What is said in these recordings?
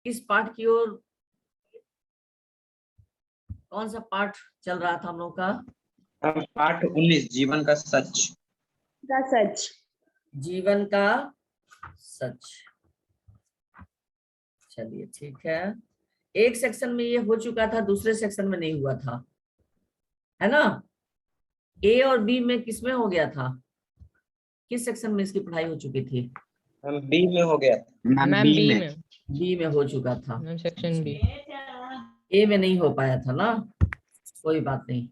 किस पाठ की ओर, कौन सा पाठ चल रहा था हम लोग का? पाठ 19 जीवन का सच। जीवन का सच। चलिए ठीक है, एक सेक्शन में ये हो चुका था, दूसरे सेक्शन में नहीं हुआ था, है ना? ए और बी में किसमें हो गया था? किस सेक्शन में इसकी पढ़ाई हो चुकी थी? बी में हो गया था। मैम बी में। बी में हो चुका था, मैम सेक्शन बी। ए में नहीं हो पाया था ना, कोई बात नहीं,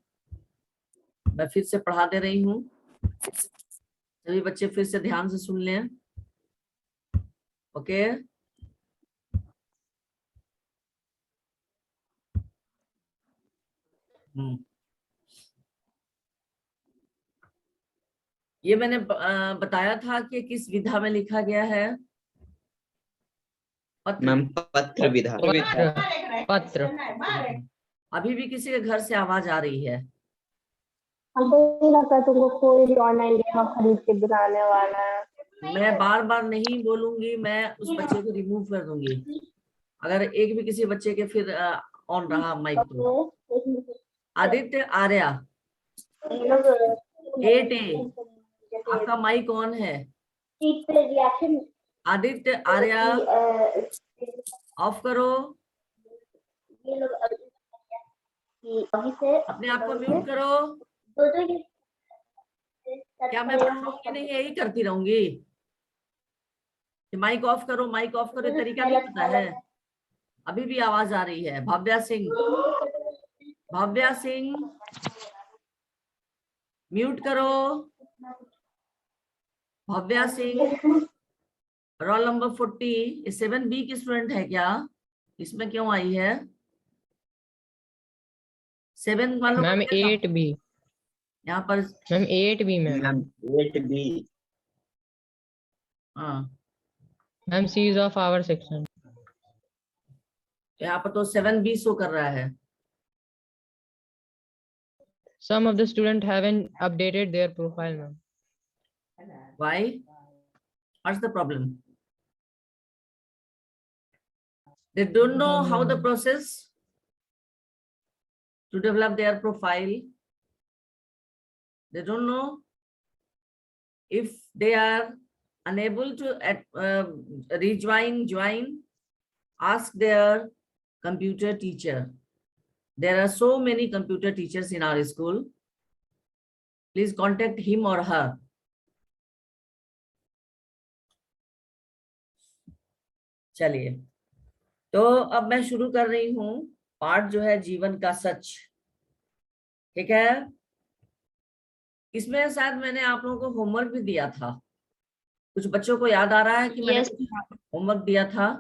मैं फिर से पढ़ा दे रही हूँ, सभी बच्चे फिर से ध्यान से सुन लें। ओके, ये मैंने बताया था कि किस विधा में लिखा गया है? पत्र। मैम पत्र विधा। पत्र। अभी भी किसी के घर से आवाज आ रही है? हमको लगता है तुमको कोई भी ऑनलाइन गेम खरीद के दिलाने वाला है। मैं बार बार नहीं बोलूंगी, मैं उस बच्चे को रिमूव कर दूंगी अगर एक भी किसी बच्चे के फिर ऑन रहा माइक तो। आदित्य आर्या 8A, आपका माइक ऑन है। आदित्य आर्या ऑफ करो, अपने आप को म्यूट करो। क्या मैं पढ़ाऊंगी नहीं, यही करती रहूंगी? माइक ऑफ करो, माइक ऑफ करो, ये तरीका नहीं पता है? अभी भी आवाज आ रही है। भव्या सिंह, भव्या सिंह म्यूट करो। Bhavya Singh roll number 40, 7B की स्टूडेंट है क्या? इसमें क्यों आई है? 7 वालों मैम 8B। यहाँ पर मैम 8B में। Ma'am 8B। हाँ, ma'am C is of our section. यहाँ पर तो 7B शो कर रहा है। Some of the students haven't updated their profile, ma'am. Why? What's the problem? They don't know how the process to develop their profile. They don't know. If they are unable to join, ask their computer teacher. There are so many computer teachers in our school. Please contact him or her. चलिए, तो अब मैं शुरू कर रही हूँ पाठ जो है जीवन का सच। ठीक है, इसमें शायद मैंने आप लोगों को होमवर्क भी दिया था। कुछ बच्चों को याद आ रहा है कि मैंने होमवर्क दिया था?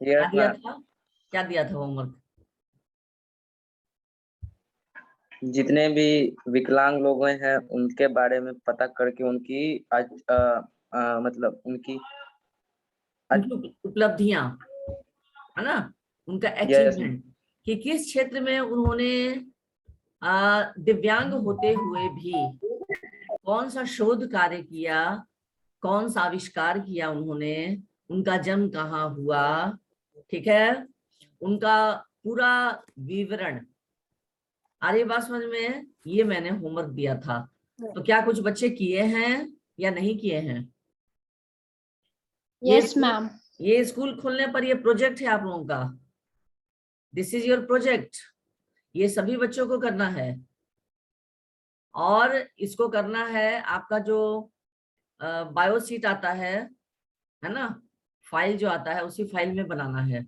क्या दिया था? क्या दिया था होमवर्क? जितने भी विकलांग लोग हैं उनके बारे में पता करके उनकी मतलब उनकी उपलब्धियां, है ना, उनका अचीवमेंट, कि किस क्षेत्र में उन्होंने दिव्यांग होते हुए भी कौन सा शोध कार्य किया, कौन सा आविष्कार किया उन्होंने, उनका जन्म कहाँ हुआ, ठीक है, उनका पूरा विवरण। आ रही बात समझ में? ये मैंने होमवर्क दिया था। तो क्या कुछ बच्चे किए हैं या नहीं किए हैं? Yes ma'am. ये स्कूल खोलने पर ये प्रोजेक्ट है आप लोगों का। This is your project. ये सभी बच्चों को करना है और इसको करना है। आपका जो बायोशीट आता है ना, फाइल जो आता है, उसी फाइल में बनाना है,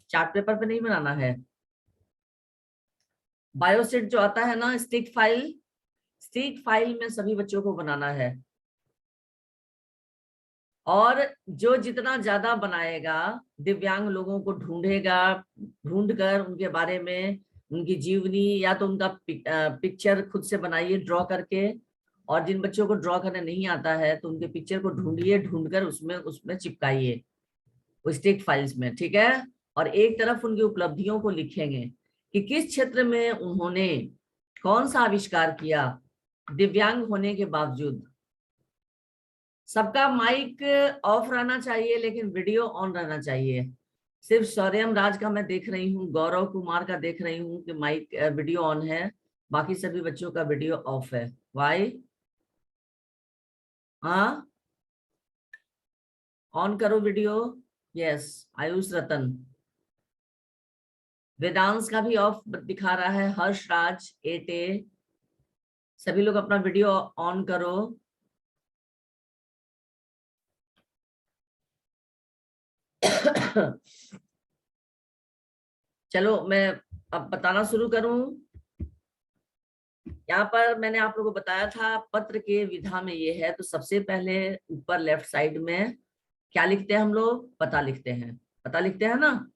चार्ट पेपर पे नहीं बनाना है। बायोशीट जो आता है ना, स्टिक फाइल में सभी बच्चों को बनाना है। और जो जितना ज्यादा बनाएगा, दिव्यांग लोगों को ढूंढकर उनके बारे में, उनकी जीवनी या तो उनका पिक्चर खुद से बनाइए ड्रॉ करके, और जिन बच्चों को ड्रॉ करने नहीं आता है तो उनके पिक्चर को ढूंढकर उसमें चिपकाइए, वो स्टिक फाइल्स में, ठीक है। और एक तरफ उनकी उपलब्धियों को लिखेंगे कि किस क्षेत्र में उन्होंने कौन सा आविष्कार किया दिव्यांग होने के बावजूद। सबका माइक ऑफ रहना चाहिए लेकिन वीडियो ऑन रहना चाहिए। सिर्फ शौर्यम राज का मैं देख रही हूँ, गौरव कुमार का देख रही हूँ कि माइक वीडियो ऑन है, बाकी सभी बच्चों का वीडियो ऑफ है। वाई? हाँ, ऑन करो वीडियो। यस, आयुष रतन। वेदांश का भी ऑफ दिखा रहा है। हर्ष राज 8A, सभी लोग अपना वीडियो ऑन करो। चलो मैं अब बताना शुरू करूं। यहाँ पर मैंने आप लोगों को बताया था पत्र के विधा में ये है, तो सबसे पहले ऊपर लेफ्ट साइड में क्या लिखते हैं हम लोग? पता लिखते हैं। पता लिखते हैं ना?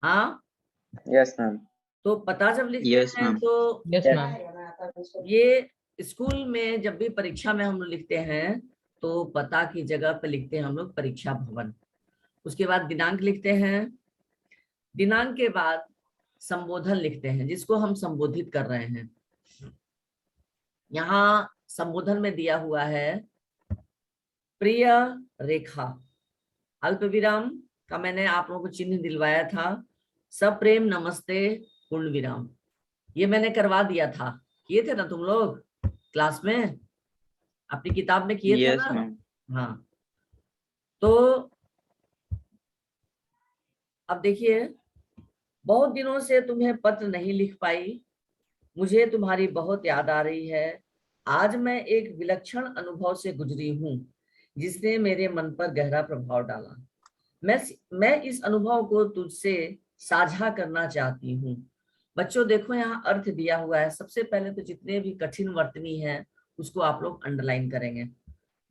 हाँ, यस मैम। तो पता जब लिखते Yes, हैं ma'am. तो Yes, Yes. ma'am. ये स्कूल में जब भी परीक्षा में हम लोग लिखते हैं तो पता की जगह पे लिखते हैं हम लोग परीक्षा भवन। उसके बाद दिनांक लिखते हैं, दिनांक के बाद संबोधन लिखते हैं, जिसको हम संबोधित कर रहे हैं। यहाँ संबोधन में दिया हुआ है प्रिय रेखा, अल्प विराम का मैंने आप लोगों को चिन्ह दिलवाया था, सप्रेम नमस्ते पूर्ण विराम, ये मैंने करवा दिया था। किए थे ना तुम लोग क्लास में? अपनी किताब में किए थे Yes, ना? ma'am. हाँ, तो अब देखिए, बहुत दिनों से तुम्हें पत्र नहीं लिख पाई, मुझे तुम्हारी बहुत याद आ रही है। आज मैं एक विलक्षण अनुभव से गुजरी हूँ जिसने मेरे मन पर गहरा प्रभाव डाला। मैं इस अनुभव को तुझसे साझा करना चाहती हूँ। बच्चों देखो, यहाँ अर्थ दिया हुआ है। सबसे पहले तो जितने भी कठिन वर्तनी है उसको आप लोग अंडरलाइन करेंगे।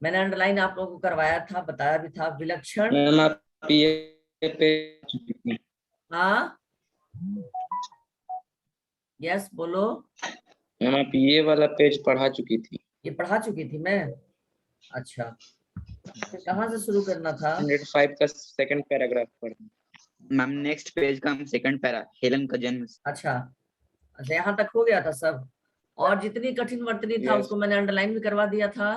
मैंने अंडरलाइन आप लोगों को करवाया था, बताया भी था। विलक्षण, मैम आप ये पे चुकी थी। हाँ, यस बोलो। मैम आप ये वाला पेज पढ़ा चुकी थी। ये पढ़ा चुकी थी मैं? अच्छा, फिर कहाँ से शुरू करना था? 105 का सेकंड पैराग्राफ पढ़ना। मैम नेक्स्ट पेज का सेकंड पैरा, हेलन का जन्म। अच्छा अच्छा, यहाँ तक हो गया था सब। और जितनी कठिन वर्तनी था Yes. उसको मैंने अंडरलाइन भी करवा दिया था।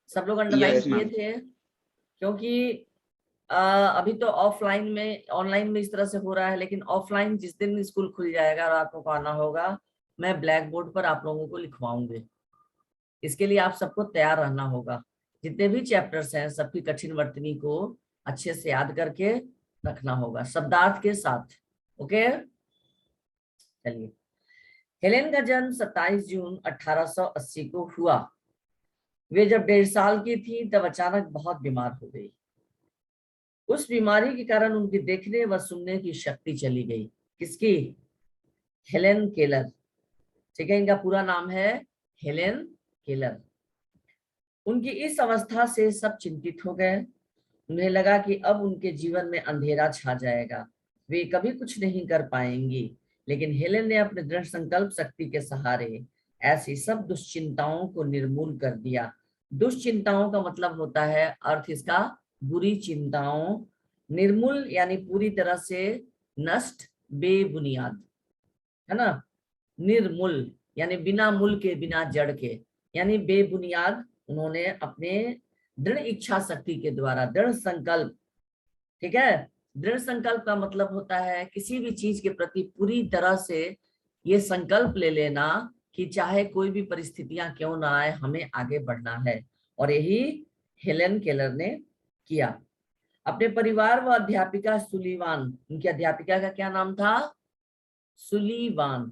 सब लोग अंडरलाइन Yes, किए ma'am. थे? क्योंकि अभी तो ऑफलाइन में, ऑनलाइन में इस तरह से हो रहा है, लेकिन ऑफलाइन जिस दिन स्कूल खुल जाएगा और आप लोगों को आना होगा, मैं ब्लैक बोर्ड पर आप लोगों को लिखवाऊंगी। इसके लिए आप सबको तैयार रहना होगा। जितने भी चैप्टर्स हैं सबकी कठिन वर्तनी को अच्छे से याद करके रखना होगा, शब्दार्थ के साथ। ओके, चलिए। हेलेन का जन्म 27 जून 1880 को हुआ। वे जब 1.5 साल की थी तब अचानक बहुत बीमार हो गई। उस बीमारी के कारण उनकी देखने व सुनने की शक्ति चली गई। किसकी? Helen Keller. ठीक है, इनका पूरा नाम है हेलेन केलर। उनकी इस अवस्था से सब चिंतित हो गए। उन्हें लगा कि अब उनके जीवन में अंधेरा छा जाएगा, वे कभी कुछ नहीं कर पाएंगी। लेकिन हेलेन ने अपने दृढ़ संकल्प शक्ति के सहारे ऐसी सब दुश्चिंताओं को निर्मूल कर दिया। दुश्चिंताओं का मतलब होता है, अर्थ इसका बुरी चिंताओं, निर्मूल यानी पूरी तरह से नष्ट, बेबुनियाद, है ना? निर्मूल यानी बिना मूल के, बिना जड़ के, यानी बेबुनियाद। उन्होंने अपने दृढ़ इच्छा शक्ति के द्वारा, दृढ़ संकल्प, ठीक है, दृढ़ संकल्प का मतलब होता है किसी भी चीज के प्रति पूरी तरह से ये संकल्प ले लेना कि चाहे कोई भी परिस्थितियां क्यों ना आए, हमें आगे बढ़ना है। और यही हेलेन केलर ने किया। अपने परिवार व अध्यापिका सुलीवान, उनकी अध्यापिका का क्या नाम था? सुलीवान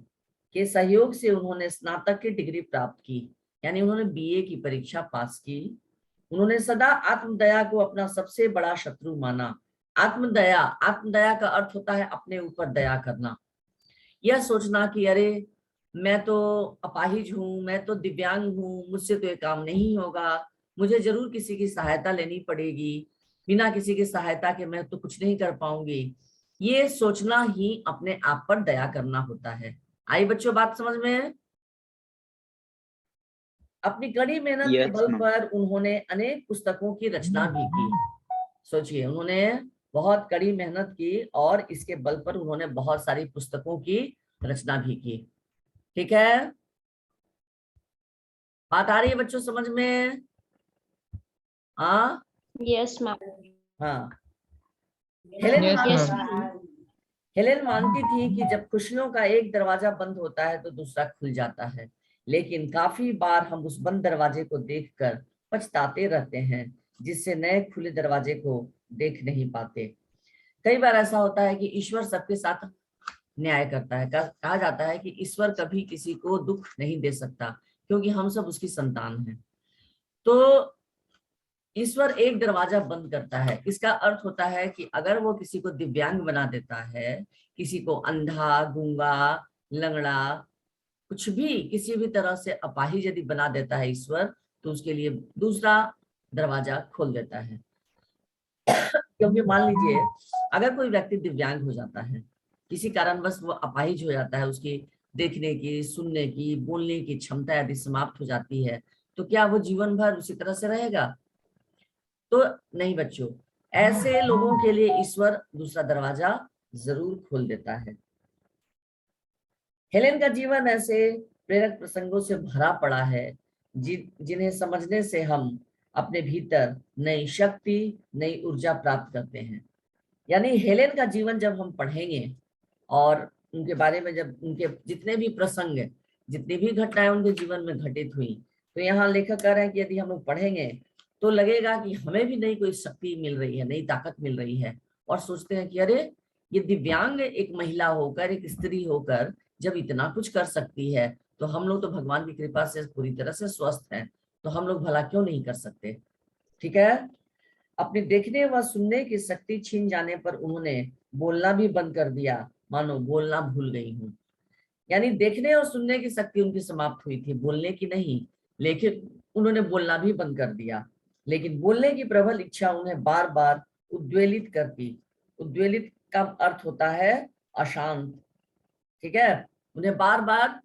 के सहयोग से उन्होंने स्नातक की डिग्री प्राप्त की, यानी उन्होंने बीए की परीक्षा पास की। उन्होंने सदा आत्मदया को अपना सबसे बड़ा शत्रु माना। आत्मदया, आत्मदया का अर्थ होता है अपने ऊपर दया करना। यह सोचना कि अरे मैं तो अपाहिज हूँ, मैं तो दिव्यांग हूँ, मुझसे तो ये काम नहीं होगा, मुझे जरूर किसी की सहायता लेनी पड़ेगी, बिना किसी की सहायता के मैं तो कुछ नहीं कर पाऊंगी। ये सोचना ही अपने आप पर दया करना होता है। आई बच्चों बात समझ में? अपनी कड़ी मेहनत के Yes, बल ma'am. पर उन्होंने अनेक पुस्तकों की रचना भी की। सोचिए, उन्होंने बहुत कड़ी मेहनत की और इसके बल पर उन्होंने बहुत सारी पुस्तकों की रचना भी की। ठीक है, बात आ रही है बच्चों समझ में? हाँ यस मैम। हाँ, हेलेन Yes, मानती ma'am. थी हेलेन मानती थी कि जब खुशियों का एक दरवाजा बंद होता है तो दूसरा खुल जाता है, लेकिन काफी बार हम उस बंद दरवाजे को देखकर पछताते रहते हैं, जिससे नए खुले दरवाजे को देख नहीं पाते। कई बार ऐसा होता है कि ईश्वर सबके साथ न्याय करता है। कहा जाता है कि ईश्वर कभी किसी को दुख नहीं दे सकता, क्योंकि हम सब उसकी संतान हैं। तो ईश्वर एक दरवाजा बंद करता है, इसका अर्थ होता है कि अगर वो किसी को दिव्यांग बना देता है, किसी को अंधा, गूंगा, लंगड़ा, कुछ भी किसी भी तरह से अपाहिज यदि बना देता है ईश्वर, तो उसके लिए दूसरा दरवाजा खोल देता है। क्योंकि मान लीजिए अगर कोई व्यक्ति दिव्यांग हो जाता है, किसी कारणवश वो अपाहिज हो जाता है, उसकी देखने की, सुनने की, बोलने की क्षमता यदि समाप्त हो जाती है, तो क्या वो जीवन भर उसी तरह से रहेगा? तो नहीं बच्चों, ऐसे लोगों के लिए ईश्वर दूसरा दरवाजा जरूर खोल देता है। हेलेन का जीवन ऐसे प्रेरक प्रसंगों से भरा पड़ा है जिन्हें समझने से हम अपने भीतर नई शक्ति, नई ऊर्जा प्राप्त करते हैं। यानी हेलेन का जीवन जब हम पढ़ेंगे और उनके बारे में जब उनके जितने भी प्रसंग, जितनी भी घटनाएं उनके जीवन में घटित हुई, तो यहाँ लेखक कह रहे हैं कि यदि हम लोग पढ़ेंगे तो लगेगा कि हमें भी नई कोई शक्ति मिल रही है, नई ताकत मिल रही है, और सोचते हैं कि अरे ये दिव्यांग एक महिला होकर, एक स्त्री होकर जब इतना कुछ कर सकती है, तो हम लोग तो भगवान की कृपा से पूरी तरह से स्वस्थ हैं, तो हम लोग भला क्यों नहीं कर सकते। ठीक है। अपनी देखने व सुनने की शक्ति छीन जाने पर उन्होंने बोलना भी बंद कर दिया, मानो बोलना भूल गई हूँ। यानी देखने और सुनने की शक्ति उनकी समाप्त हुई थी, बोलने की नहीं, लेकिन उन्होंने बोलना भी बंद कर दिया। लेकिन बोलने की प्रबल इच्छा उन्हें बार बार उद्वेलित करती। उद्वेलित का अर्थ होता है अशांत। ठीक है। उन्हें बार बार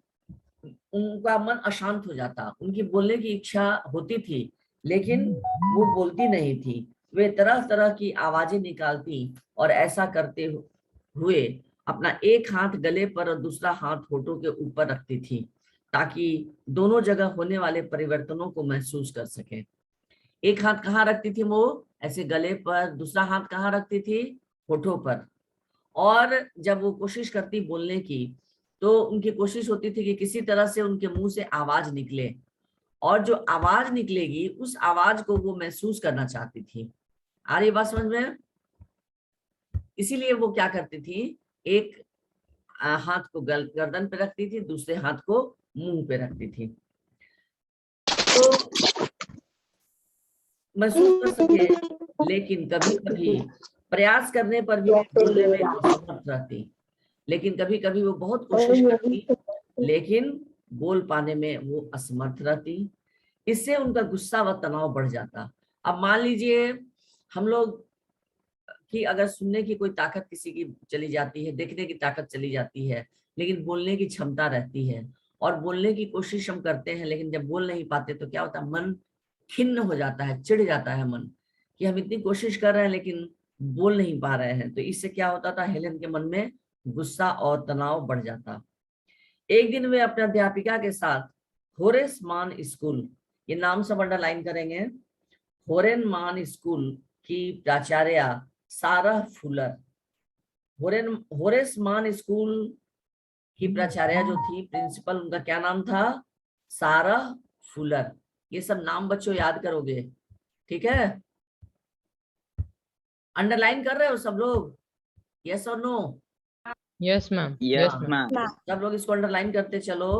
उनका मन अशांत हो जाता। उनकी बोलने की इच्छा होती थी, लेकिन वो बोलती नहीं थी। वे तरह तरह की आवाजें निकालती और ऐसा करते हुए अपना एक हाथ गले पर और दूसरा हाथ होठों के ऊपर रखती थी, ताकि दोनों जगह होने वाले परिवर्तनों को महसूस कर सके। एक हाथ कहाँ रखती थी वो? ऐसे गले पर। दूसरा हाथ कहाँ रखती थी? होठों पर। और जब वो कोशिश करती बोलने की, तो उनकी कोशिश होती थी कि किसी तरह से उनके मुंह से आवाज निकले, और जो आवाज निकलेगी उस आवाज को वो महसूस करना चाहती थी। आ रही बात समझ में? इसीलिए वो क्या करती थी, एक हाथ को गर्दन पे रखती थी, दूसरे हाथ को मुंह पे रखती थी, तो महसूस कर सके। लेकिन कभी कभी प्रयास करने पर भी बोलने में असमर्थ रहती। लेकिन कभी कभी वो बहुत कोशिश करती, लेकिन बोल पाने में वो असमर्थ रहती। इससे उनका गुस्सा व तनाव बढ़ जाता। अब मान लीजिए हम लोग कि अगर सुनने की कोई ताकत किसी की चली जाती है, देखने की ताकत चली जाती है, लेकिन बोलने की क्षमता रहती है, और बोलने की कोशिश हम करते हैं, लेकिन जब बोल नहीं पाते तो क्या होता है, मन खिन्न हो जाता है, चिढ़ जाता है मन, कि हम इतनी कोशिश कर रहे हैं लेकिन बोल नहीं पा रहे हैं। तो इससे क्या होता था, हेलेन के मन में गुस्सा और तनाव बढ़ जाता। एक दिन वे अपने अध्यापिका के साथ होरेस मान स्कूल, ये नाम सब अंडरलाइन करेंगे, होरेन मान स्कूल की प्राचार्य सारा फुलर, होरेस मान स्कूल की प्राचार्य जो थी, प्रिंसिपल, उनका क्या नाम था? सारा फुलर। ये सब नाम बच्चों याद करोगे, ठीक है? अंडरलाइन कर रहे हो सब लोग? यस और no? Yes, ma'am. Yes, Yes, ma'am. ma'am. सब लोग इसको अंडरलाइन करते चलो।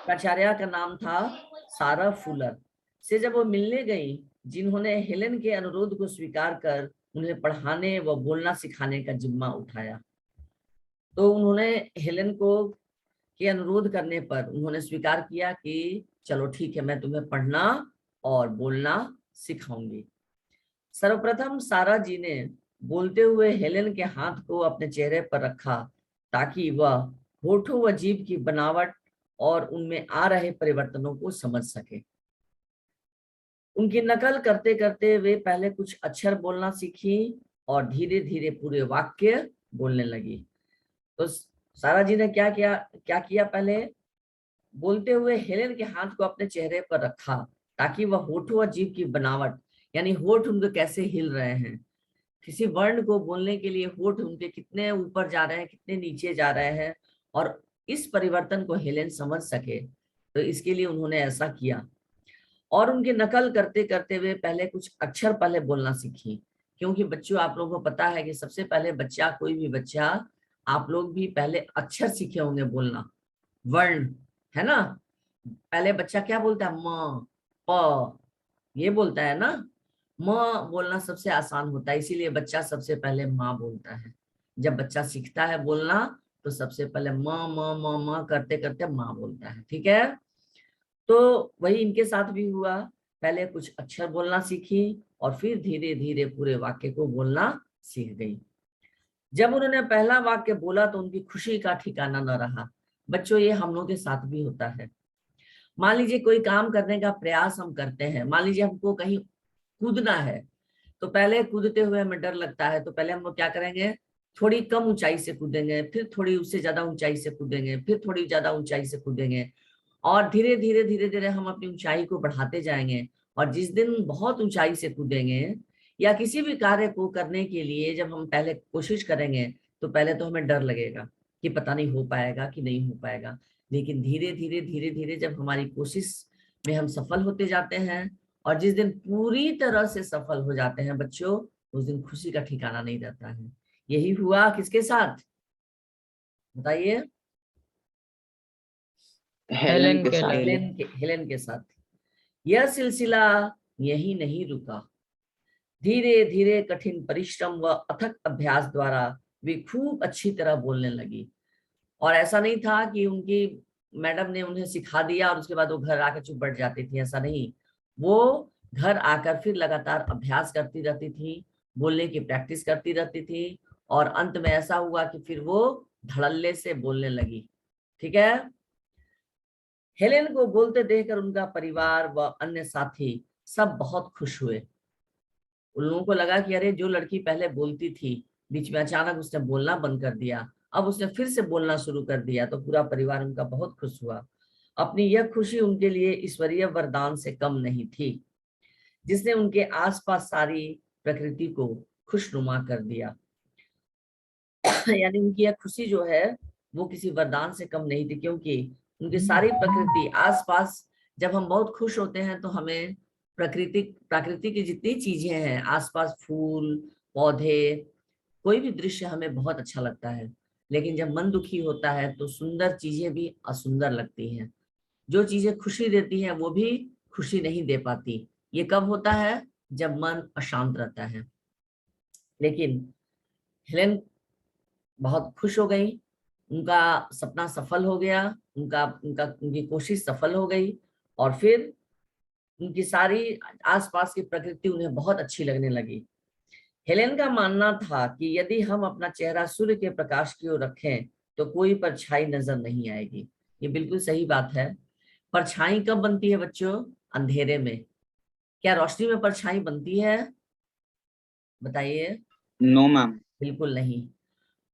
प्राचार्य का नाम था सारा फुलर। से जब वो मिलने गई, जिन्होंने हेलेन के अनुरोध को स्वीकार कर उन्हें पढ़ाने व बोलना सिखाने का जिम्मा उठाया, तो उन्होंने हेलेन को के अनुरोध करने पर उन्होंने स्वीकार किया कि चलो ठीक है, मैं तुम्हें पढ़ना और बोलना सिखाऊंगी। सर्वप्रथम सारा जी ने बोलते हुए हेलेन के हाथ को अपने चेहरे पर रखा, ताकि वह होठों व जीभ की बनावट और उनमें आ रहे परिवर्तनों को समझ सके। उनकी नकल करते करते वे पहले कुछ अक्षर बोलना सीखी और धीरे धीरे पूरे वाक्य बोलने लगी। तो सारा जी ने क्या किया? पहले बोलते हुए हेलेन के हाथ को अपने चेहरे पर रखा, ताकि वह होठों और जीभ की बनावट, यानी होठ उनके कैसे हिल रहे हैं, किसी वर्ण को बोलने के लिए होठ उनके कितने ऊपर जा रहे हैं, कितने नीचे जा रहे हैं, और इस परिवर्तन को हेलेन समझ सके, तो इसके लिए उन्होंने ऐसा किया। और उनकी नकल करते करते हुए पहले कुछ अक्षर पहले बोलना सीखी, क्योंकि बच्चों आप लोगों को पता है कि सबसे पहले बच्चा, कोई भी बच्चा, आप लोग भी पहले अक्षर सीखे होंगे बोलना, वर्ण, है ना। पहले बच्चा क्या बोलता है, म, प, ये बोलता है ना। म बोलना सबसे आसान होता है, इसीलिए बच्चा सबसे पहले माँ बोलता है। जब बच्चा सीखता है बोलना तो सबसे पहले म करते करते माँ बोलता है, ठीक है। तो वही इनके साथ भी हुआ, पहले कुछ अक्षर बोलना सीखी और फिर धीरे धीरे पूरे वाक्य को बोलना सीख गई। जब उन्होंने पहला वाक्य बोला तो उनकी खुशी का ठिकाना न रहा। बच्चों, ये हम लोग के साथ भी होता है। मान लीजिए कोई काम करने का प्रयास हम करते हैं, मान लीजिए हमको कहीं कूदना है, तो पहले कूदते हुए हमें डर लगता है, तो पहले हम लोग क्या करेंगे, थोड़ी कम ऊंचाई से कूदेंगे, फिर थोड़ी उससे ज्यादा ऊंचाई से कूदेंगे, फिर थोड़ी ज्यादा ऊंचाई से कूदेंगे, और धीरे धीरे धीरे धीरे हम अपनी ऊंचाई को बढ़ाते जाएंगे। और जिस दिन बहुत ऊंचाई से कूदेंगे, या किसी भी कार्य को करने के लिए जब हम पहले कोशिश करेंगे, तो पहले तो हमें डर लगेगा कि पता नहीं हो पाएगा कि नहीं हो पाएगा। लेकिन धीरे धीरे जब हमारी कोशिश में हम सफल होते जाते हैं, और जिस दिन पूरी तरह से सफल हो जाते हैं बच्चों, उस दिन खुशी का ठिकाना नहीं रहता है। यही हुआ किसके साथ, बताइए। हेलन के के साथ। लिए। हेलेन के साथ। यह सिलसिला यही नहीं रुका। धीरे धीरे कठिन परिश्रम व अथक अभ्यास द्वारा वे खूब अच्छी तरह बोलने लगी। और ऐसा नहीं था कि उनकी मैडम ने उन्हें सिखा दिया और उसके बाद वो घर आकर चुप बैठ जाती थी, ऐसा नहीं। वो घर आकर फिर लगातार अभ्यास करती रहती थी, बोलने की प्रैक्टिस करती रहती थी, और अंत में ऐसा हुआ कि फिर वो धड़ल्ले से बोलने लगी, ठीक है। हेलेन को बोलते देखकर उनका परिवार व अन्य साथी सब बहुत खुश हुए। उन लोगों को लगा कि अरे, जो लड़की पहले बोलती थी, बीच में अचानक उसने बोलना बंद कर दिया, अब उसने फिर से बोलना शुरू कर दिया, तो पूरा परिवार उनका बहुत खुश हुआ। अपनी यह खुशी उनके लिए ईश्वरीय वरदान से कम नहीं थी, जिसने उनके आसपास सारी प्रकृति को खुशनुमा कर दिया। यानी उनकी यह खुशी जो है वो किसी वरदान से कम नहीं थी, क्योंकि उनकी सारी प्रकृति आसपास, जब हम बहुत खुश होते हैं तो हमें प्रकृति की जितनी चीजें हैं आसपास, फूल, पौधे, कोई भी दृश्य हमें बहुत अच्छा लगता है। लेकिन जब मन दुखी होता है तो सुंदर चीजें भी असुंदर लगती हैं। जो चीजें खुशी देती हैं वो भी खुशी नहीं दे पाती। ये कब होता है, जब मन अशांत रहता है। लेकिन हेलेन बहुत खुश हो गई, उनका सपना सफल हो गया, उनकी कोशिश सफल हो गई, और फिर उनकी सारी आसपास की प्रकृति उन्हें बहुत अच्छी लगने लगी। हेलेन का मानना था कि यदि हम अपना चेहरा सूर्य के प्रकाश की ओर रखें तो कोई परछाई नजर नहीं आएगी। ये बिल्कुल सही बात है। परछाई कब बनती है बच्चों, अंधेरे में। क्या रोशनी में परछाई बनती है, बताइए। No ma'am. बिल्कुल नहीं।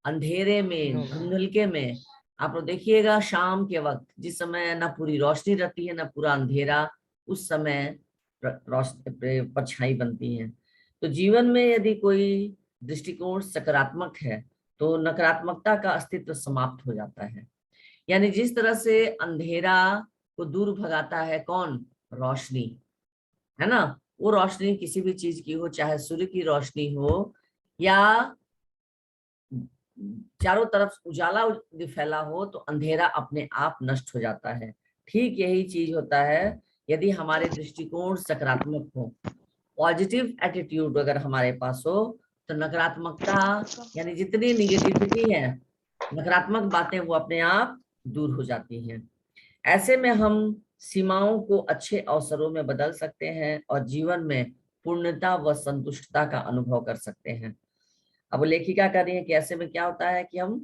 अंधेरे में, No. धुंधलके में, आप लोग देखिएगा शाम के वक्त, जिस समय ना पूरी रोशनी रहती है ना पूरा अंधेरा, उस समय परछाई बनती है। तो जीवन में यदि कोई दृष्टिकोण सकारात्मक है तो नकारात्मकता का अस्तित्व समाप्त हो जाता है। यानी जिस तरह से अंधेरा को दूर भगाता है कौन, रोशनी, है ना। वो रोशनी किसी भी चीज की हो, चाहे सूर्य की रोशनी हो या चारों तरफ उजाला फैला हो, तो अंधेरा अपने आप नष्ट हो जाता है। ठीक यही चीज होता है यदि हमारे दृष्टिकोण सकारात्मक हो, पॉजिटिव एटीट्यूड अगर हमारे पास हो, तो नकारात्मकता यानी जितनी निगेटिविटी है, नकारात्मक बातें, वो अपने आप दूर हो जाती हैं। ऐसे में हम सीमाओं को अच्छे अवसरों में बदल सकते हैं और जीवन में पूर्णता व संतुष्टता का अनुभव कर सकते हैं। अब लेखिका कह रही है कि ऐसे में क्या होता है कि हम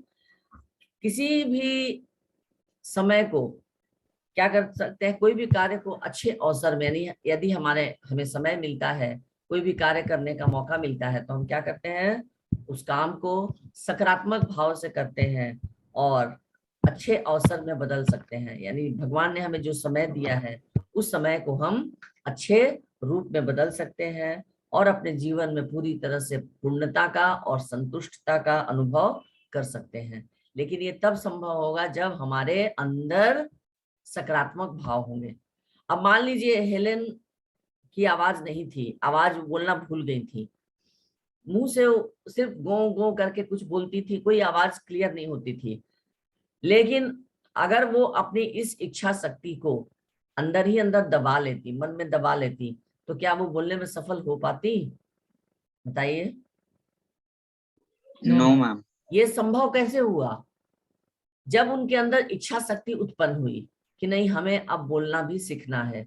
किसी भी समय को क्या कर सकते हैं, कोई भी कार्य को अच्छे अवसर में, यानी यदि हमें समय मिलता है, कोई भी कार्य करने का मौका मिलता है, तो हम क्या करते हैं, उस काम को सकारात्मक भाव से करते हैं और अच्छे अवसर में बदल सकते हैं। यानी भगवान ने हमें जो समय दिया है, उस समय को हम अच्छे रूप में बदल सकते हैं और अपने जीवन में पूरी तरह से पूर्णता का और संतुष्टता का अनुभव कर सकते हैं। लेकिन ये तब संभव होगा जब हमारे अंदर सकारात्मक भाव होंगे। अब मान लीजिए हेलेन की आवाज नहीं थी, आवाज बोलना भूल गई थी, मुंह से सिर्फ गो गो करके कुछ बोलती थी, कोई आवाज क्लियर नहीं होती थी। लेकिन अगर वो अपनी इस इच्छा शक्ति को अंदर ही अंदर दबा लेती, मन में दबा लेती, तो क्या वो बोलने में सफल हो पाती? बताइए। No, ma'am. ये संभव कैसे हुआ? जब उनके अंदर इच्छा शक्ति उत्पन्न हुई कि नहीं, हमें अब बोलना भी सीखना है,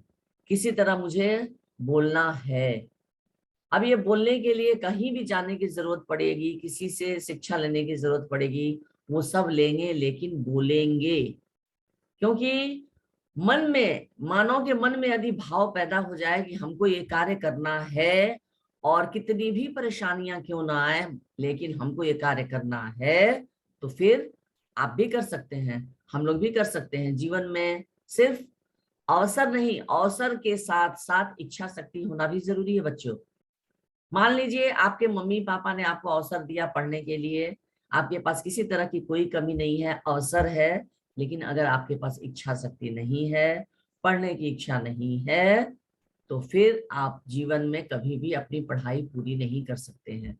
किसी तरह मुझे बोलना है। अब ये बोलने के लिए कहीं भी जाने की जरूरत पड़ेगी, किसी से शिक्षा लेने की जरूरत पड़ेगी, वो सब लेंगे लेकिन बोलेंगे। क्योंकि मन में, मानव के मन में यदि भाव पैदा हो जाए कि हमको ये कार्य करना है और कितनी भी परेशानियां क्यों ना आए लेकिन हमको ये कार्य करना है, तो फिर आप भी कर सकते हैं, हम लोग भी कर सकते हैं। जीवन में सिर्फ अवसर नहीं, अवसर के साथ साथ इच्छा शक्ति होना भी जरूरी है बच्चों। मान लीजिए आपके मम्मी पापा ने आपको अवसर दिया पढ़ने के लिए, आपके पास किसी तरह की कोई कमी नहीं है, अवसर है, लेकिन अगर आपके पास इच्छा शक्ति नहीं है, पढ़ने की इच्छा नहीं है, तो फिर आप जीवन में कभी भी अपनी पढ़ाई पूरी नहीं कर सकते हैं।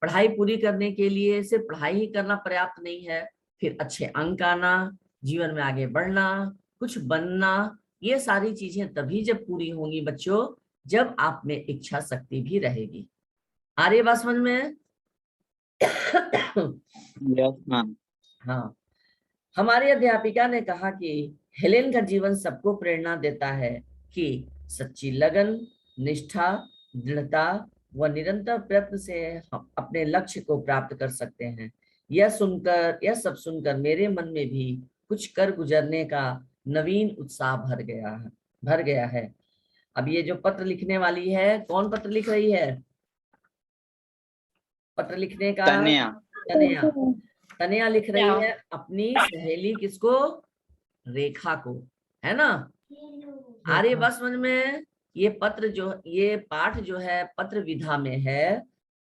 पढ़ाई पूरी करने के लिए सिर्फ पढ़ाई ही करना पर्याप्त नहीं है, फिर अच्छे अंक आना, जीवन में आगे बढ़ना, कुछ बनना, ये सारी चीजें तभी जब पूरी होंगी बच्चों, जब आप में इच्छा शक्ति भी रहेगी। आ रही बात समझ में? Yes, ma'am. हाँ, हमारी अध्यापिका ने कहा कि हेलेन का जीवन सबको प्रेरणा देता है कि सच्ची लगन, निष्ठा, दृढ़ता व निरंतर प्रयत्न से हम अपने लक्ष्य को प्राप्त कर सकते हैं। यह सब सुनकर मेरे मन में भी कुछ कर गुजरने का नवीन उत्साह भर गया है। अब ये जो पत्र लिखने वाली है, कौन पत्र लिख रही है? पत्र लिखने का तन्या. तनया, तनया लिख रही है अपनी सहेली किसको? रेखा को, है ना? आ रही बात समझ में? ये पाठ जो है पत्र विधा में है।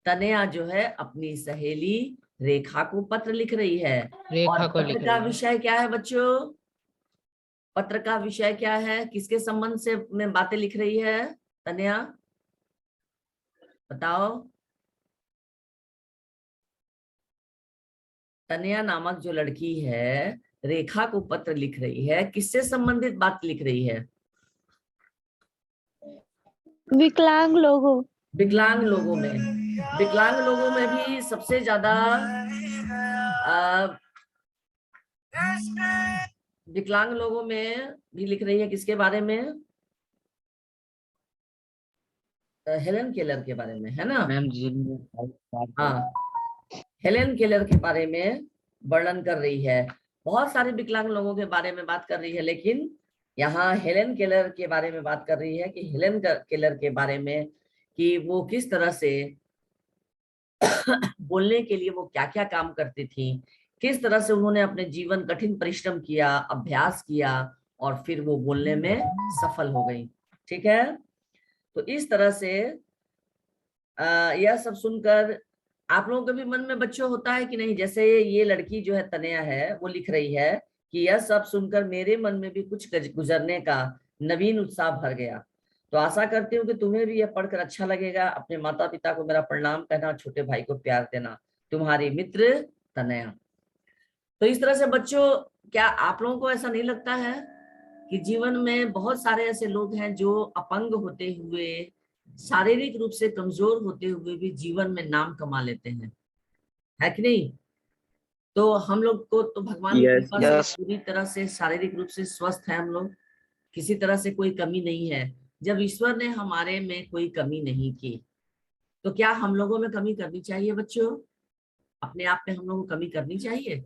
तनया जो है अपनी सहेली रेखा को पत्र लिख रही है। रेखा और को लिख पत्र का रही है। विषय क्या है बच्चों? पत्र का विषय क्या है? किसके संबंध से में बातें लिख रही है तनया? बताओ। तनया नामक जो लड़की है रेखा को पत्र लिख रही है, किससे संबंधित बात लिख रही है? विकलांग लोगों विकलांग लोगों में। विकलांग लोगों में भी सबसे ज्यादा विकलांग लोगों में भी लिख रही है किसके बारे में? हेलेन केलर के बारे में, है ना? मैम हाँ, हेलेन केलर के बारे में वर्णन कर रही है। बहुत सारे विकलांग लोगों के बारे में बात कर रही है, लेकिन यहाँ हेलेन केलर के बारे में बात कर रही है कि हेलेन केलर के बारे में कि वो किस तरह से बोलने के लिए वो क्या क्या काम करती थी, किस तरह से उन्होंने अपने जीवन कठिन परिश्रम किया, अभ्यास किया और फिर वो बोलने में सफल हो गई। ठीक है, तो इस तरह से यह सब सुनकर आप लोगों के भी मन में बच्चों होता है कि नहीं? जैसे ये लड़की जो है तनया है, वो लिख रही है कि यह सब सुनकर मेरे मन में भी कुछ गुजरने का नवीन उत्साह भर गया। तो आशा करती हूँ कि तुम्हें भी यह पढ़कर अच्छा लगेगा। अपने माता पिता को मेरा प्रणाम कहना, छोटे भाई को प्यार देना। तुम्हारी मित्र तनया। तो इस तरह से बच्चों, क्या आप लोगों को ऐसा नहीं लगता है कि जीवन में बहुत सारे ऐसे लोग हैं जो अपंग होते हुए, शारीरिक रूप से कमजोर होते हुए भी जीवन में नाम कमा लेते हैं, है कि नहीं? तो हम लोग को तो भगवान की Yes, कृपा yes. से पूरी तरह से शारीरिक रूप से स्वस्थ है हम लोग, किसी तरह से कोई कमी नहीं है। जब ईश्वर ने हमारे में कोई कमी नहीं की, तो क्या हम लोगों में कमी करनी चाहिए बच्चों? अपने आप में हम लोगों को कमी करनी चाहिए?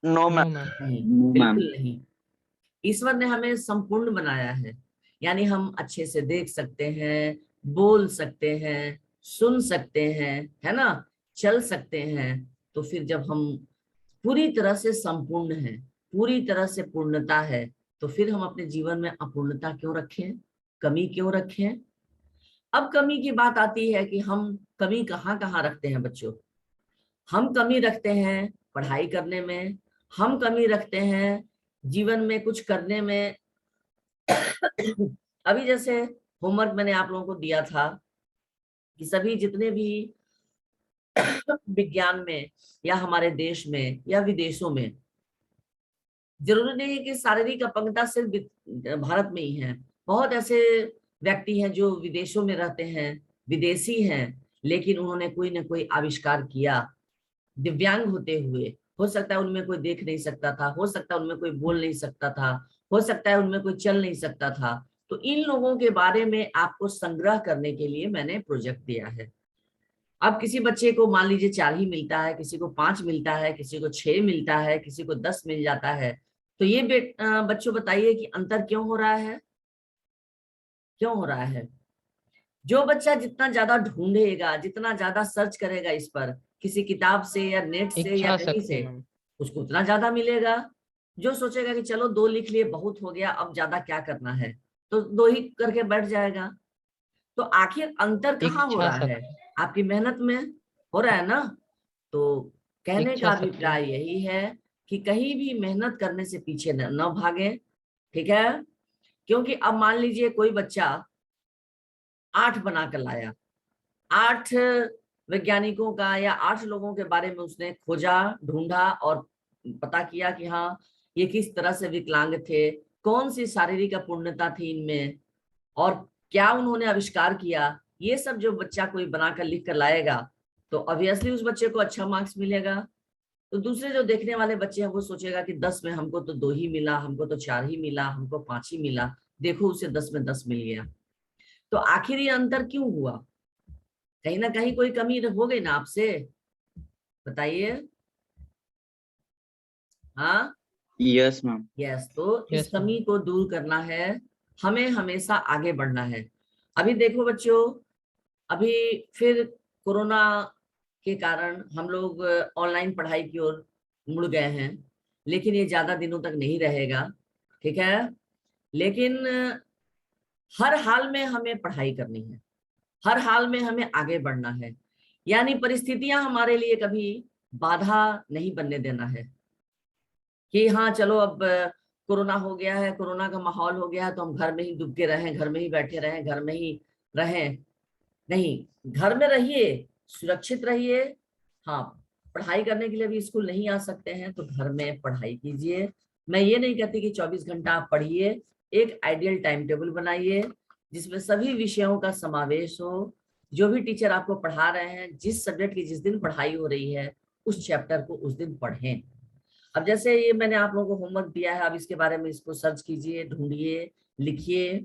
No, ma'am. नहीं, No, ma'am. बिल्कुल नहीं। ईश्वर ने हमें संपूर्ण बनाया है, यानी हम अच्छे से देख सकते हैं, बोल सकते हैं, सुन सकते हैं, है ना, चल सकते हैं। तो फिर जब हम पूरी तरह से संपूर्ण हैं, पूरी तरह से पूर्णता है, तो फिर हम अपने जीवन में अपूर्णता क्यों रखें, कमी क्यों रखें? अब कमी की बात आती है कि हम कमी कहाँ कहाँ रखते हैं बच्चों। हम कमी रखते हैं पढ़ाई करने में, हम कमी रखते हैं जीवन में कुछ करने में। अभी जैसे होमवर्क मैंने आप लोगों को दिया था कि सभी जितने भी विज्ञान में या हमारे देश में या विदेशों में, जरूरी नहीं है कि शारीरिक अपंगता सिर्फ भारत में ही है। बहुत ऐसे व्यक्ति हैं जो विदेशों में रहते हैं, विदेशी हैं, लेकिन उन्होंने कोई ना कोई आविष्कार किया दिव्यांग होते हुए। हो सकता है उनमें कोई देख नहीं सकता था, हो सकता है उनमें कोई बोल नहीं सकता था, हो सकता है उनमें कोई चल नहीं सकता था। तो इन लोगों के बारे में आपको संग्रह करने के लिए मैंने प्रोजेक्ट दिया है। अब किसी बच्चे को मान लीजिए 4 ही मिलता है, किसी को 5 मिलता है, किसी को 6 मिलता है, किसी को 10 मिल जाता है। तो ये बच्चों बताइए कि अंतर क्यों हो रहा है, क्यों हो रहा है? जो बच्चा जितना ज्यादा ढूंढेगा, जितना ज्यादा सर्च करेगा इस पर, किसी किताब से या नेट से या इच्छा कहीं शक्ति से, मैम। उसको उतना ज्यादा मिलेगा। जो सोचेगा कि चलो 2 लिख लिए बहुत हो गया, अब ज्यादा क्या करना है, तो 2 ही करके बैठ जाएगा। तो आखिर अंतर कहाँ हो इच्छा रहा है? शक्ति। आपकी मेहनत में हो रहा है ना। तो कहने का इच्छा शक्ति। अभिप्राय यही है कि कहीं भी मेहनत करने से पीछे न भागे, ठीक है। क्योंकि अब मान लीजिए कोई बच्चा 8 बना कर लाया, 8 वैज्ञानिकों का या 8 लोगों के बारे में उसने खोजा, ढूंढा और पता किया कि हाँ ये किस तरह से विकलांग थे, कौन सी शारीरिक अपूर्णता थी इनमें, और क्या उन्होंने आविष्कार किया। ये सब जो बच्चा कोई बनाकर लिख कर लाएगा तो ऑब्वियसली उस बच्चे को अच्छा मार्क्स मिलेगा। तो दूसरे जो देखने वाले बच्चे हैं वो सोचेगा कि 10 में हमको तो 2 ही मिला, हमको तो 4 ही मिला, हमको 5 ही मिला, देखो उसे 10 में 10 मिल गया। तो आखिर ये अंतर क्यों हुआ? कहीं ना कहीं कोई कमी हो गई ना आपसे, बताइए। हाँ यस मैम। यस, तो इस यस मैम। कमी को दूर करना है, हमें हमेशा आगे बढ़ना है। अभी देखो बच्चों, अभी फिर कोरोना के कारण हम लोग ऑनलाइन पढ़ाई की ओर मुड़ गए हैं, लेकिन ये ज्यादा दिनों तक नहीं रहेगा, ठीक है। लेकिन हर हाल में हमें पढ़ाई करनी है, हर हाल में हमें आगे बढ़ना है। यानी परिस्थितियां हमारे लिए कभी बाधा नहीं बनने देना है कि हाँ चलो अब कोरोना हो गया है, कोरोना का माहौल हो गया है तो हम घर में ही डूब के रहें, घर में ही बैठे रहें, घर में ही रहें। नहीं, घर में रहिए, सुरक्षित रहिए। हाँ, पढ़ाई करने के लिए भी स्कूल नहीं आ सकते हैं तो घर में पढ़ाई कीजिए। मैं ये नहीं कहती कि 24 घंटा आप पढ़िए, एक आइडियल टाइम टेबल बनाइए जिसमें सभी विषयों का समावेश हो। जो भी टीचर आपको पढ़ा रहे हैं, जिस सब्जेक्ट की जिस दिन पढ़ाई हो रही है उस चैप्टर को उस दिन पढ़ें। अब जैसे ये मैंने आप लोगों को होमवर्क दिया है, अब इसके बारे में इसको सर्च कीजिए, ढूंढिए, लिखिए,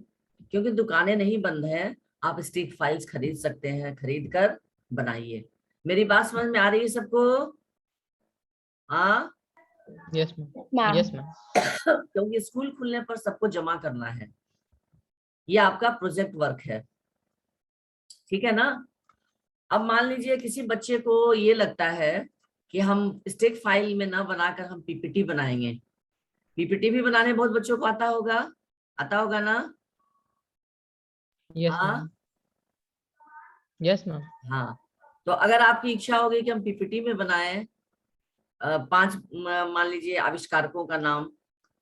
क्योंकि दुकानें नहीं बंद हैं। आप स्टिक फाइल्स खरीद सकते हैं, खरीद कर बनाइए। मेरी बात समझ में आ रही है सबको? हाँ yes ma'am. Ma'am yes ma'am. क्योंकि स्कूल खुलने पर सबको जमा करना है, ये आपका प्रोजेक्ट वर्क है, ठीक है ना। अब मान लीजिए किसी बच्चे को ये लगता है कि हम स्टिक फाइल में ना बनाकर हम पीपीटी बनाएंगे। पीपीटी भी बनाने बहुत बच्चों को आता होगा, आता होगा ना। यस हाँ मैम। Yes ma'am. हाँ, तो अगर आपकी इच्छा होगी कि हम पीपीटी में बनाएं 5 मान लीजिए आविष्कारकों का नाम,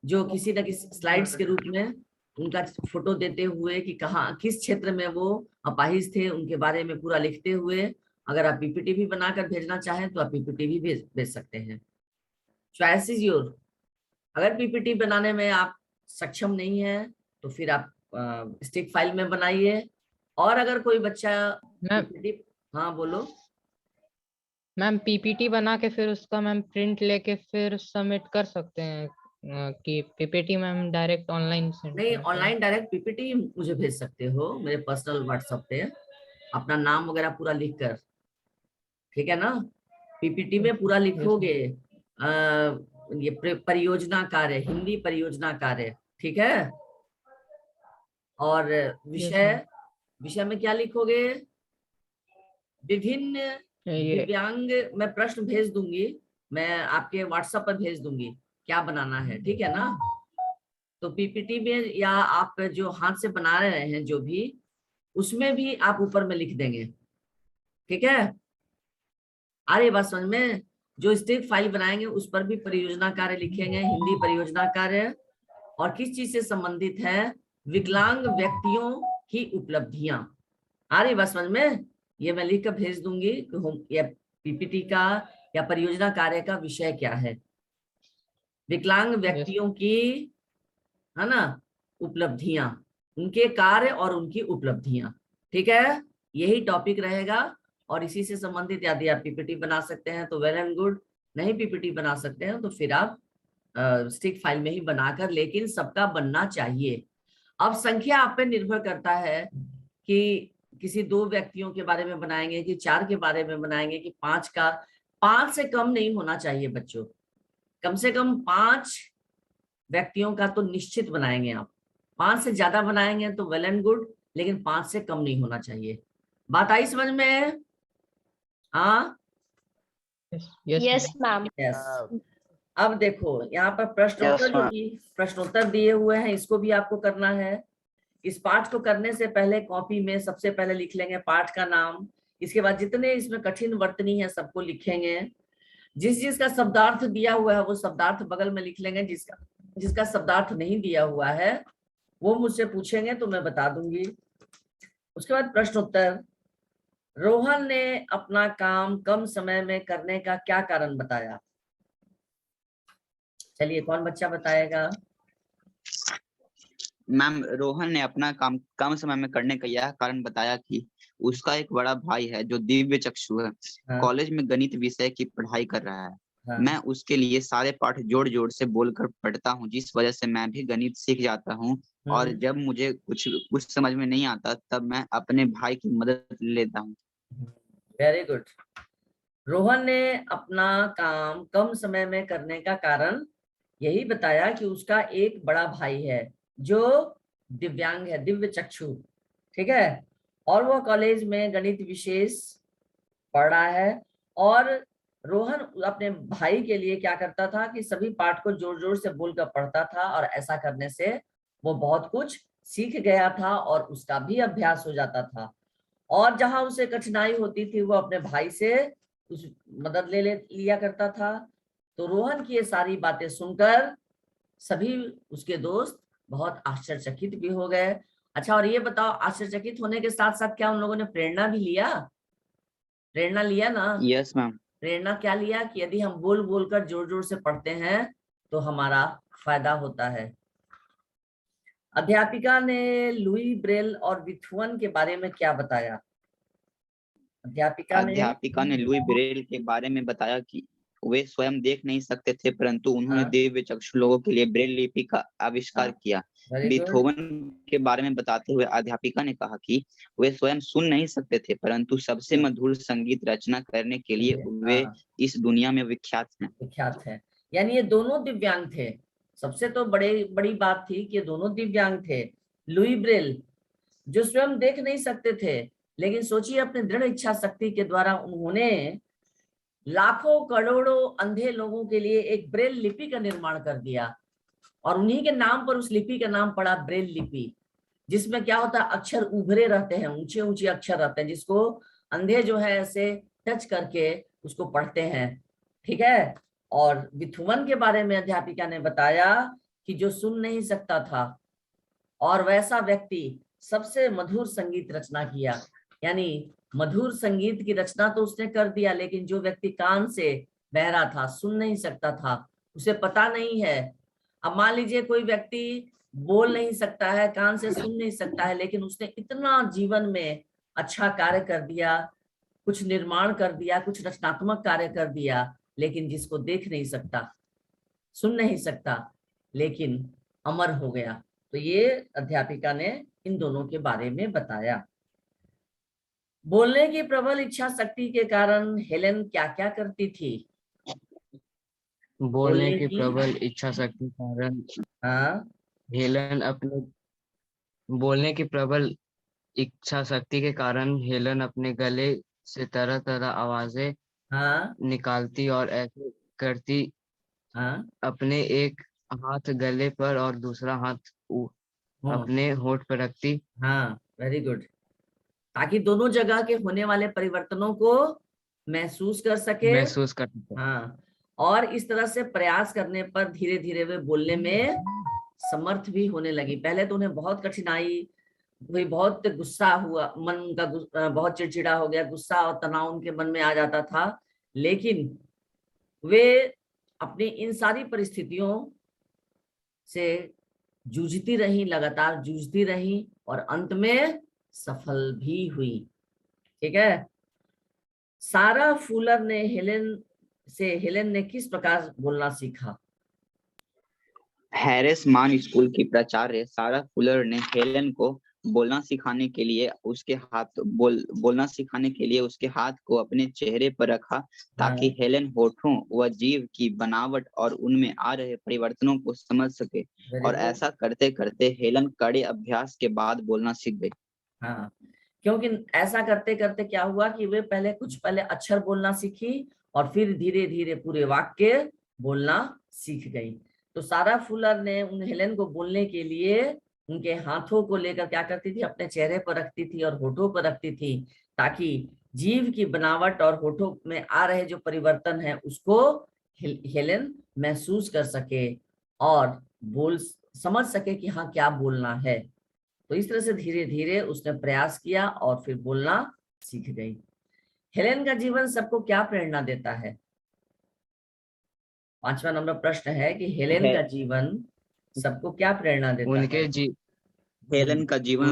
जो किसी न किसी स्लाइड्स के रूप में उनका फोटो देते हुए कि कहाँ किस क्षेत्र में वो अपाहिज थे उनके बारे में पूरा लिखते हुए, अगर आप पीपीटी भी बनाकर भेजना चाहें तो आप पीपीटी भी भेज सकते हैं। Choice is your. अगर पीपीटी बनाने में आप सक्षम नहीं है तो फिर आप स्टिक फाइल में बनाइए। और अगर कोई बच्चा मैम पीपीटी, हाँ बोलो। मैम पीपीटी बना के फिर उसका मैम प्रिंट लेके फिर सबमिट कर सकते हैं कि PPT ma'am direct online send नहीं, करना पड़ेगा? ऑनलाइन डायरेक्ट पीपीटी मुझे भेज सकते हो मेरे पर्सनल व्हाट्सएप पे, अपना नाम वगैरह पूरा लिख कर, ठीक है ना। पीपीटी में पूरा लिखोगे ये परियोजना कार्य, हिंदी परियोजना कार्य, ठीक है। और यस विषय, मैम। विषय में क्या लिखोगे? विभिन्न ये दिव्यांग, मैं प्रश्न भेज दूंगी, मैं आपके व्हाट्सएप पर भेज दूंगी क्या बनाना है, ठीक है ना। तो पीपीटी में या आप जो हाथ से बना रहे हैं जो भी, उसमें भी आप ऊपर में लिख देंगे। ठीक है, आ रही बात समझ में? जो स्टेप फाइल बनाएंगे उस पर भी परियोजना कार्य लिखेंगे, हिंदी परियोजना कार्य, और किस चीज से संबंधित है? विकलांग व्यक्तियों की उपलब्धियां। आ रही बात समझ में? ये मैं लिख कर भेज दूंगी कि या पीपीटी का या परियोजना कार्य का विषय क्या है। विकलांग व्यक्तियों की, है ना, उपलब्धियां, उनके कार्य और उनकी उपलब्धियां। ठीक है, यही टॉपिक रहेगा। और इसी से संबंधित यदि आप पीपीटी बना सकते हैं तो वेल एंड गुड, नहीं पीपीटी बना सकते हैं तो फिर आप स्टिक फाइल में ही बनाकर, लेकिन सबका बनना चाहिए। अब संख्या आप पे निर्भर करता है कि किसी 2 व्यक्तियों के बारे में बनाएंगे कि 4 के बारे में बनाएंगे कि 5 का। 5 से कम नहीं होना चाहिए बच्चों, कम से कम 5 व्यक्तियों का तो निश्चित बनाएंगे आप। 5 से ज्यादा बनाएंगे तो वेल एंड गुड, लेकिन 5 से कम नहीं होना चाहिए। बात आई समझ में? हाँ, यस मैम। यस। अब देखो यहाँ पर प्रश्नोत्तर जो कि प्रश्नोत्तर दिए हुए हैं, इसको भी आपको करना है। इस पाठ को करने से पहले कॉपी में सबसे पहले लिख लेंगे पाठ का नाम, इसके बाद जितने इसमें कठिन वर्तनी है सबको लिखेंगे। जिस का शब्दार्थ दिया हुआ है वो शब्दार्थ बगल में लिख लेंगे, जिसका शब्दार्थ नहीं दिया हुआ है वो मुझसे पूछेंगे तो मैं बता दूंगी। उसके बाद प्रश्नोत्तर। रोहन ने अपना काम कम समय में करने का क्या कारण बताया? चलिए, कौन बच्चा बताएगा? मैम, रोहन ने अपना काम कम समय में करने का यह कारण बताया कि उसका एक बड़ा भाई है जो दिव्य चक्षु है, हाँ, कॉलेज में गणित विषय की पढ़ाई कर रहा है। हाँ, मैं उसके लिए सारे पाठ जोड़ जोड़ से बोलकर पढ़ता हूँ, जिस वजह से मैं भी गणित सीख जाता हूँ। और जब मुझे कुछ समझ में नहीं आता तब मैं अपने भाई की मदद लेता हूँ। Very good. रोहन ने अपना काम कम समय में करने का कारण यही बताया कि उसका एक बड़ा भाई है जो दिव्यांग है, दिव्य चक्षु। ठीक है, और वह कॉलेज में गणित विशेष पढ़ रहा है। और रोहन अपने भाई के लिए क्या करता था कि सभी पाठ को जोर जोर से बोलकर पढ़ता था, और ऐसा करने से वो बहुत कुछ सीख गया था और उसका भी अभ्यास हो जाता था। और जहां उसे कठिनाई होती थी वो अपने भाई से उस मदद लिया करता था। तो रोहन की ये सारी बातें सुनकर सभी उसके दोस्त बहुत आश्चर्यचकित भी हो गए। अच्छा, और ये बताओ, आश्चर्यचकित होने के साथ साथ क्या उन लोगों ने प्रेरणा भी लिया? प्रेरणा लिया ना? Yes ma'am. प्रेरणा क्या लिया कि यदि हम बोल बोल कर जोर जोर से पढ़ते हैं तो हमारा फायदा होता है। अध्यापिका ने लुई ब्रेल और विथुअन के बारे में क्या बताया? अध्यापिका ने लुई ब्रेल के बारे में बताया कि वे स्वयं देख नहीं सकते थे, परंतु उन्होंने दिव्य चक्षु लोगों के लिए ब्रेल लिपि का आविष्कार किया। बीथोवन के बारे में बताते हुए अध्यापिका ने कहा कि वे स्वयं सुन नहीं सकते थे, परंतु सबसे मधुर संगीत रचना करने के लिए वे इस दुनिया में विख्यात हैं। यानी ये दोनों दिव्यांग थे। सबसे तो बड़ी बात थी कि ये दोनों दिव्यांग थे। लुई ब्रेल जो स्वयं देख नहीं सकते थे, लेकिन सोचिए अपने दृढ़ इच्छा शक्ति के द्वारा उन्होंने लाखों करोड़ों अंधे लोगों के लिए एक ब्रेल लिपि का निर्माण कर दिया, और उन्हीं के नाम पर उस लिपि का नाम पड़ा ब्रेल लिपि, जिसमें क्या होता है, अक्षर उभरे रहते हैं, ऊंचे ऊंचे अक्षर रहते हैं, जिसको अंधे जो है ऐसे टच करके उसको पढ़ते हैं। ठीक है, और विथुमन के बारे में अध्यापिका ने बताया कि जो सुन नहीं सकता था और वैसा व्यक्ति सबसे मधुर संगीत रचना किया। यानी मधुर संगीत की रचना तो उसने कर दिया, लेकिन जो व्यक्ति कान से बहरा था, सुन नहीं सकता था, उसे पता नहीं है। अब मान लीजिए कोई व्यक्ति बोल नहीं सकता है, कान से सुन नहीं सकता है, लेकिन उसने इतना जीवन में अच्छा कार्य कर दिया, कुछ निर्माण कर दिया, कुछ रचनात्मक कार्य कर दिया, लेकिन जिसको देख नहीं सकता, सुन नहीं सकता, लेकिन अमर हो गया। तो ये अध्यापिका ने इन दोनों के बारे में बताया। बोलने की प्रबल इच्छा शक्ति के कारण हेलेन क्या क्या करती थी? बोलने की प्रबल इच्छा शक्ति के कारण हाँ, हेलन अपने बोलने की प्रबल इच्छा शक्ति के कारण हेलन अपने गले से तरह तरह आवाजें हाँ, निकालती और ऐसे करती, हाँ, अपने एक हाथ गले पर और दूसरा हाथ अपने होठ पर रखती। हाँ, वेरी गुड। ताकि दोनों जगह के होने वाले परिवर्तनों को महसूस कर सके। महसूस कर सकते हैं। हाँ, और इस तरह से प्रयास करने पर धीरे धीरे वे बोलने में समर्थ भी होने लगी। पहले तो उन्हें बहुत कठिनाई हुई, बहुत गुस्सा हुआ, मन उनका बहुत चिड़चिड़ा हो गया, गुस्सा और तनाव उनके मन में आ जाता था, लेकिन वे अपनी इन सारी परिस्थितियों से जूझती रही, लगातार जूझती रही और अंत में सफल भी हुई। ठीक है। सारा फुलर ने हेलेन ने किस प्रकार बोलना सीखा? हैरिस मान स्कूल की प्राचार्य सारा फुलर ने हेलेन को बोलना सिखाने के लिए उसके हाथ को अपने चेहरे पर रखा, ताकि हेलेन होठों व जीभ की बनावट और उनमें आ रहे परिवर्तनों को समझ सके। और ऐसा करते करते हेलेन कड़े अभ्यास के बाद बोलना सीख गई। हाँ, क्योंकि ऐसा करते करते क्या हुआ कि वे पहले अक्षर बोलना सीखी और फिर धीरे धीरे पूरे वाक्य बोलना सीख गई। तो सारा फुलर ने उन हेलेन को बोलने के लिए उनके हाथों को लेकर क्या करती थी, अपने चेहरे पर रखती थी और होठों पर रखती थी, ताकि जीभ की बनावट और होठों में आ रहे जो परिवर्तन है उसको हेलेन महसूस कर सके और समझ सके कि हाँ क्या बोलना है। तो इस तरह से धीरे धीरे उसने प्रयास किया और फिर बोलना सीख गई। हेलेन का जीवन सबको क्या प्रेरणा देता है? 5वां नंबर प्रश्न है कि हेलेन का जीवन सबको क्या प्रेरणा देता है? हेलेन का जीवन